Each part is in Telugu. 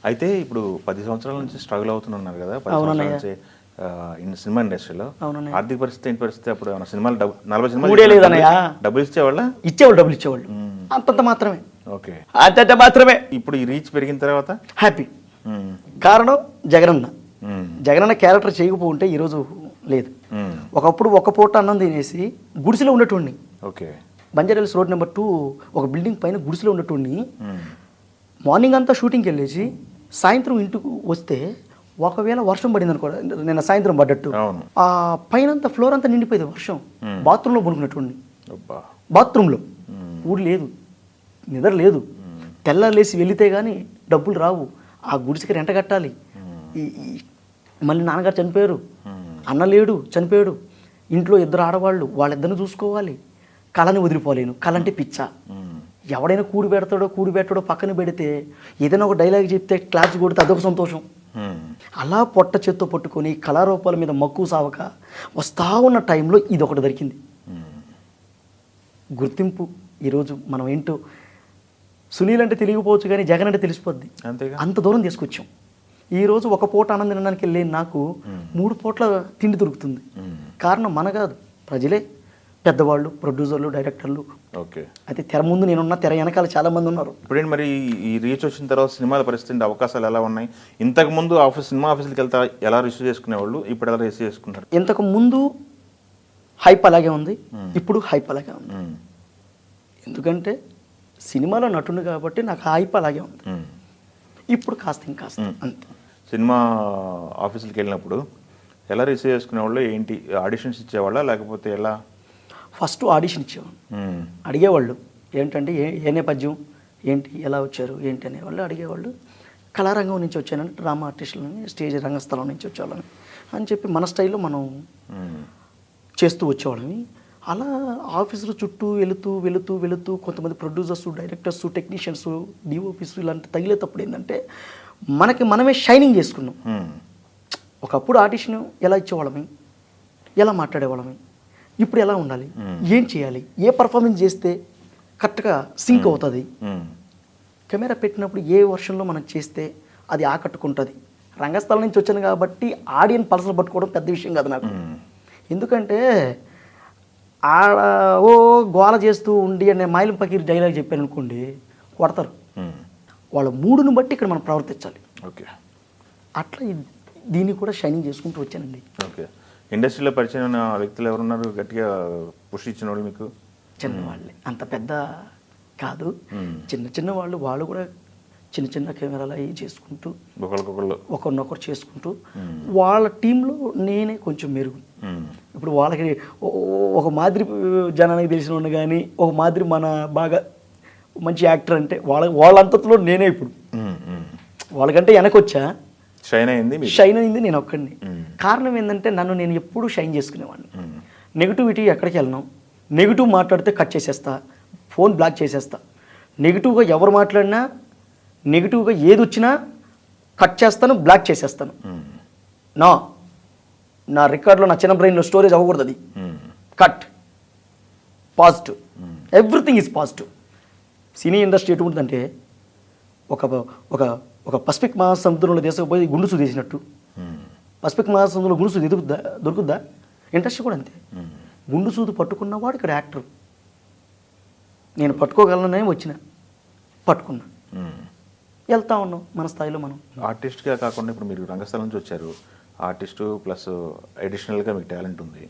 అయితే ఇప్పుడు 10 సంవత్సరాల నుంచి స్ట్రగుల్ అవుతున్నారు కదా, 10 సంవత్సరాల నుంచి సినిమా ఇండస్ట్రీలో. ఆర్థిక పరిస్థితి ఏంటి పరిస్థితి? అప్పుడు ఏమైనా సినిమాలు 40 సినిమాలు డబ్బులు ఇచ్చేవాళ్ళు డబ్బులు ఇచ్చేవాళ్ళు అంతంత మాత్రమే. ఓకే, అంతంత మాత్రమే. ఇప్పుడు ఈ రీచ్ పెరిగిన తర్వాత హ్యాపీ. కారణం జగనన్న క్యారెక్టర్ చేయకపోతే ఈరోజు లేదు. ఒకప్పుడు ఒక్క పూట అన్నం తినేసి గుడిసెలో ఉన్నటువంటి ఓకే బంజారాహిల్స్ రోడ్ నెంబర్ 2 ఒక బిల్డింగ్ పైన గుడిసెలో ఉన్నటువంటి మార్నింగ్ అంతా షూటింగ్కి వెళ్ళేసి సాయంత్రం ఇంటికి వస్తే ఒకవేళ వర్షం పడింది అనుకో, నిన్న సాయంత్రం పడ్డట్టు ఆ పైన ఫ్లోర్ అంతా నిండిపోయింది వర్షం. బాత్రూంలో పడుకున్నటువంటి బాత్రూంలో ఊడు లేదు, నిద్ర లేదు. తెల్లాలేసి వెళితే కానీ డబ్బులు రావు. ఆ గుడిసెకి రెంట కట్టాలి. మళ్ళీ నాన్నగారు చనిపోయారు, అన్న లేడు, చనిపోయాడు. ఇంట్లో 2 ఆడవాళ్ళు, వాళ్ళిద్దరిని చూసుకోవాలి. కళని వదిలిపోలేను. కళ అంటే పిచ్చ. ఎవడైనా కూడి పెట్టాడో పక్కన పెడితే ఏదైనా ఒక డైలాగ్ చెప్తే క్లాస్ కొడితే అదొక సంతోషం. అలా పొట్ట చేత్తో పట్టుకొని కళారూపాల మీద మక్కువ సావక వస్తా ఉన్న టైంలో ఇది ఒకటి దొరికింది. గుర్తింపు. ఈరోజు మనం ఏంటో సునీల్ అంటే తెలియకపోవచ్చు కానీ జగన్ అంటే తెలిసిపోద్ది. అంత దూరం తీసుకొచ్చాం. ఈరోజు ఒక పూట ఆనందం తినడానికి వెళ్ళి నాకు 3 పూట్ల తిండి దొరుకుతుంది. కారణం మన కాదు, ప్రజలే, పెద్దవాళ్ళు, ప్రొడ్యూసర్లు, డైరెక్టర్లు. ఓకే, అయితే తెర ముందు నేనున్న, తెర వెనకాల చాలా మంది ఉన్నారు. ఇప్పుడేంటి మరి ఈ రీచ్ వచ్చిన తర్వాత సినిమాల పరిస్థితి, అవకాశాలు ఎలా ఉన్నాయి? ఇంతకు ముందు సినిమా ఆఫీసులకి వెళ్తా ఎలా రిసీవ్ చేసుకునేవాళ్ళు, ఇప్పుడు ఎలా రిసీవ్ చేసుకుంటారు? ఇంతకు ముందు హైప్ అలాగే ఉంది, ఇప్పుడు హైప్ అలాగే ఉంది. ఎందుకంటే సినిమాలో నటుడు కాబట్టి నాకు హైప్ అలాగే ఉంది. ఇప్పుడు కాస్త ఇంకాస్త అంతే. సినిమా ఆఫీసులకి వెళ్ళినప్పుడు ఎలా రిసీవ్ చేసుకునేవాళ్ళు? ఏంటి, ఆడిషన్స్ ఇచ్చేవాళ్ళ లేకపోతే ఎలా? ఫస్ట్ ఆడిషన్ ఇచ్చేవాళ్ళు. అడిగేవాళ్ళు ఏంటంటే ఏ నేపథ్యం ఏంటి, ఎలా వచ్చారు ఏంటి అనేవాళ్ళు అడిగేవాళ్ళు. కళారంగం నుంచి వచ్చానని, డ్రామా ఆర్టిస్టులని, స్టేజ్ రంగస్థలం నుంచి వచ్చేవాళ్ళని అని చెప్పి మన స్టైల్లో మనం చేస్తూ వచ్చేవాళ్ళని. అలా ఆఫీసులు చుట్టూ వెళుతూ కొంతమంది ప్రొడ్యూసర్స్, డైరెక్టర్స్, టెక్నీషియన్స్, డిఓపీస్ ఇలాంటి తగిలేటప్పుడు ఏంటంటే మనమే షైనింగ్ చేసుకున్నాం. ఒకప్పుడు ఆడిషన్ ఎలా ఇచ్చేవాళ్ళమి, ఎలా మాట్లాడేవాళ్ళమి, ఇప్పుడు ఎలా ఉండాలి, ఏం చేయాలి, ఏ పర్ఫార్మెన్స్ చేస్తే కరెక్ట్గా సింక్ అవుతుంది, కెమెరా పెట్టినప్పుడు ఏ వర్షన్లో మనం చేస్తే అది ఆకట్టుకుంటుంది. రంగస్థలం నుంచి వచ్చాను కాబట్టి ఆడియన్ పల్సలు పట్టుకోవడం పెద్ద విషయం కాదు నాకు. ఎందుకంటే ఆడ గోల చేస్తూ ఉండి అనే మైలం పకీర్ డైలాగ్ చెప్పాను అనుకోండి, కొడతారు. వాళ్ళ మూడును బట్టి ఇక్కడ మనం ప్రవర్తించాలి. ఓకే, అట్లా దీన్ని కూడా షైనింగ్ చేసుకుంటూ వచ్చానండి. ఓకే, ఇండస్ట్రీలో పరిచయం వ్యక్తులు ఎవరున్నారు గట్టిగా పుష్ ఇచ్చిన వాళ్ళు మీకు? చిన్నవాళ్ళే, అంత పెద్ద కాదు, చిన్న వాళ్ళు కూడా చిన్న కెమెరాలు అవి చేసుకుంటూ ఒకరినొకరు చేసుకుంటూ వాళ్ళ టీంలో నేనే కొంచెం మెరుగు. ఇప్పుడు వాళ్ళకి ఒక మాదిరి జనానికి తెలిసిన వాడిని కానీ, ఒక మాదిరి మన బాగా మంచి యాక్టర్ అంటే వాళ్ళంతలో నేనే ఇప్పుడు వాళ్ళకంటే వెనకొచ్చా. షైన్ అయింది నేను ఒక్కడిని. కారణం ఏంటంటే నన్ను నేను ఎప్పుడూ షైన్ చేసుకునేవాడిని. నెగిటివిటీ ఎక్కడికి వెళ్ళను. నెగిటివ్ మాట్లాడితే కట్ చేసేస్తా, ఫోన్ బ్లాక్ చేసేస్తా. నెగిటివ్గా ఎవరు మాట్లాడినా, నెగిటివ్గా ఏది వచ్చినా కట్ చేస్తాను, బ్లాక్ చేసేస్తాను. నా రికార్డులో, నా చిన్న బ్రెయిన్లో స్టోరేజ్ అవ్వకూడదు. అది cut. Positive, everything is positive. Cine industry ఎటువంటిదంటే ఒక పసిఫిక్ మహాసముద్రంలో తీసుకుపోయి గుండుసు తీసినట్టు. పసిఫిక్ మహాసముద్రంలో గుండుసు దొరుకుద్దా? ఇండస్ట్రీ కూడా అంతే. గుండు సూదు పట్టుకున్నవాడు ఇక్కడ యాక్టర్. నేను పట్టుకోగలననే పట్టుకున్నా, వెళ్తా ఉన్నాం మన స్థాయిలో మనం. ఆర్టిస్ట్గా కాకుండా ఇప్పుడు మీరు రంగస్థలం నుంచి వచ్చారు, ఆర్టిస్టు ప్లస్ అడిషనల్గా మీకు టాలెంట్ ఉంది.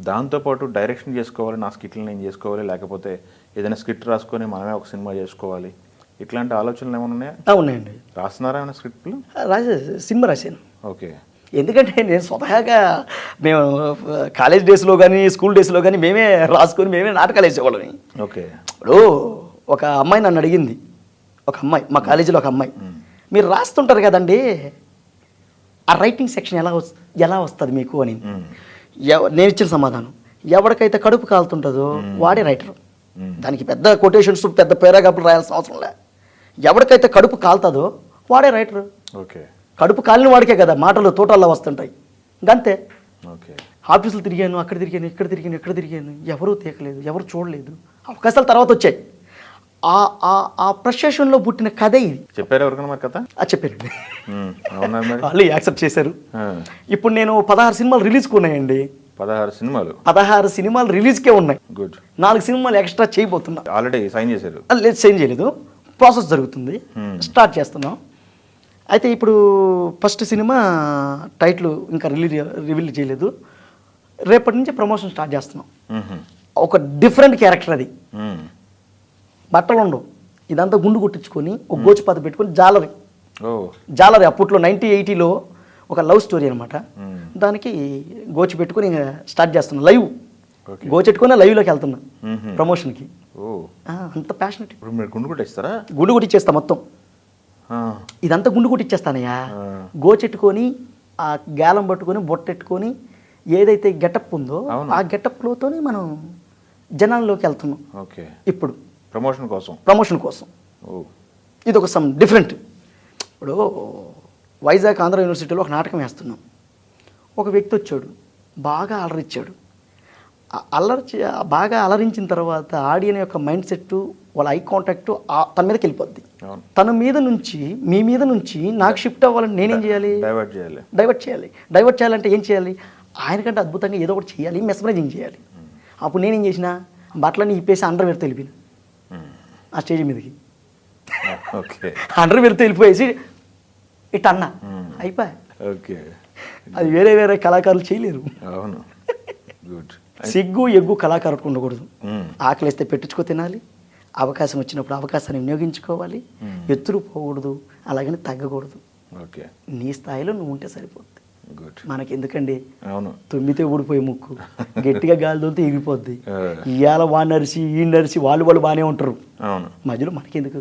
దాంతోపాటు డైరెక్షన్ చేసుకోవాలి, నా స్కిట్లు నేను చేసుకోవాలి, లేకపోతే ఏదైనా స్క్రిప్ట్ రాసుకొని మనమే ఒక సినిమా చేసుకోవాలి, ఇట్లాంటి ఆలోచనలు ఏమైనా ఉన్నాయా? ఉన్నాయండి. రాస్తున్నారా ఏమైనా స్క్రిప్ట్లు? సినిమా రాశాను. ఓకే. ఎందుకంటే నేను స్వతహాగా మేము కాలేజ్ డేస్లో కానీ, స్కూల్ డేస్లో కానీ మేమే రాసుకొని మేమే నాటకాలు వేసేవాళ్ళని. ఓకే. ఇప్పుడు ఒక అమ్మాయి నన్ను అడిగింది, ఒక అమ్మాయి మా కాలేజీలో ఒక అమ్మాయి, మీరు రాస్తుంటారు కదండి, ఆ రైటింగ్ సెక్షన్ ఎలా వస్తుంది మీకు అని. నేను ఇచ్చిన సమాధానం, ఎవరికైతే కడుపు కాలుతుంటుందో వాడే రైటర్. దానికి పెద్ద కొటేషన్స్, పెద్ద పారాగ్రాఫ్లు రాయాల్సిన అవసరం లే. ఎవరికైతే కడుపు కాలుతుందో వాడే రైటర్. ఓకే. కడుపు కాలిన వాడికే కదా మాటలు తోటల్లో వస్తుంటాయి. ఇంకంతే. ఓకే. ఆఫీసులు తిరిగాను, అక్కడ తిరిగాను, ఇక్కడ తిరిగాను, ఎవరూ తీయకలేదు, ఎవరు చూడలేదు. అవకాశాలు తర్వాత వచ్చాయి. ఆ ప్రొసెషన్లో పుట్టిన కథే ఇది. చెప్పారు ఎవరికైనా మరి కథ? చెప్పారండి. అవునా మరి? వాళ్ళు యాక్సెప్ట్ చేశారు. ఆ, ఇప్పుడు నేను 16 సినిమాలు రిలీజ్కి ఉన్నాయండి. 16 సినిమాలు. 16 సినిమాలు రిలీజ్కే ఉన్నాయి. గుడ్. 4 సినిమాలు ఎక్స్ట్రా చేయబోతున్నా. ఆల్రెడీ సైన్ చేశారు? లేదు, సైన్ చేయలేదు, ప్రాసెస్ జరుగుతుంది, స్టార్ట్ చేస్తున్నాం. అయితే ఇప్పుడు ఫస్ట్ సినిమా టైటిల్ ఇంకా రివీల్ చేయలేదు. రేపటి నుంచి ప్రమోషన్ స్టార్ట్ చేస్తున్నాం. ఒక డిఫరెంట్ క్యారెక్టర్ అది. బట్టలు ఉండవు, ఇదంతా గుండు కొట్టించుకొని ఒక గోచిపాత పెట్టుకొని జాలరీ అప్పట్లో 1980లో ఒక లవ్ స్టోరీ అనమాట. దానికి గోచి పెట్టుకొని ఇంకా స్టార్ట్ చేస్తున్నా. లైవ్ గోచెట్టుకొని లైవ్లోకి వెళ్తున్నా ప్రమోషన్కి. అంత ప్యాషనెట్. ఇప్పుడు మీరు గుండు కొట్టేస్తారా? గుండు కొట్టిచ్చేస్తా మొత్తం. ఇదంతా గుండు కొట్టిచ్చేస్తానయ్యా. గోచెట్టుకొని ఆ గాలం పట్టుకొని బొట్టెట్టుకొని ఏదైతే గెటప్ ఉందో ఆ గెటప్లోతోనే మనం జనాల్లోకి వెళ్తున్నాం. ఓకే. ఇప్పుడు ప్రమోషన్ కోసం ఇది ఒక సమ్ డిఫరెంట్. ఇప్పుడు వైజాగ్ ఆంధ్ర యూనివర్సిటీలో ఒక నాటకం వేస్తున్నాం. ఒక వ్యక్తి వచ్చాడు, బాగా అలరించాడు. బాగా అలరించిన తర్వాత ఆడియన్ యొక్క మైండ్ సెట్, వాళ్ళ ఐ కాంటాక్ట్ తన మీదకి వెళ్ళిపోద్ది. తన మీద నుంచి మీ మీద నుంచి నాకు షిఫ్ట్ అవ్వాలని నేనేం చేయాలి? డైవర్ట్ చేయాలంటే ఏం చేయాలి? ఆయనకంటే అద్భుతంగా ఏదో ఒకటి చేయాలి, మెస్మరైజింగ్ చేయాలి. అప్పుడు నేనేం చేసిన, బట్టలన్నీ ఇప్పేసి అండర్వేర్తో వెళ్ళిపోయిన ఆ స్టేజ్ మీదకి. అండర్వేర్తో వెళ్ళిపోయేసి ఇట్ అన్నా అయిపోయా. అది వేరే కళాకారులు చేయలేరు. సిగ్గు ఎగ్గు కళాకారులకు ఉండకూడదు. ఆకలిస్తే పెట్టించుకో తినాలి, అవకాశం వచ్చినప్పుడు అవకాశాన్ని వినియోగించుకోవాలి, ఎత్తులు పోకూడదు, అలాగని తగ్గకూడదు. నీ స్థాయిలో నువ్వు ఉంటే సరిపోద్ది. మనకి ఎందుకండి, తుమ్మితే ఊడిపోయి ముక్కు, గట్టిగా గాలి తోలితే ఎగిరిపోద్ది. ఇవాళ వాడిని నరిసి ఈ నరిసి వాళ్ళు బాగానే ఉంటారు, మధ్యలో మనకెందుకు?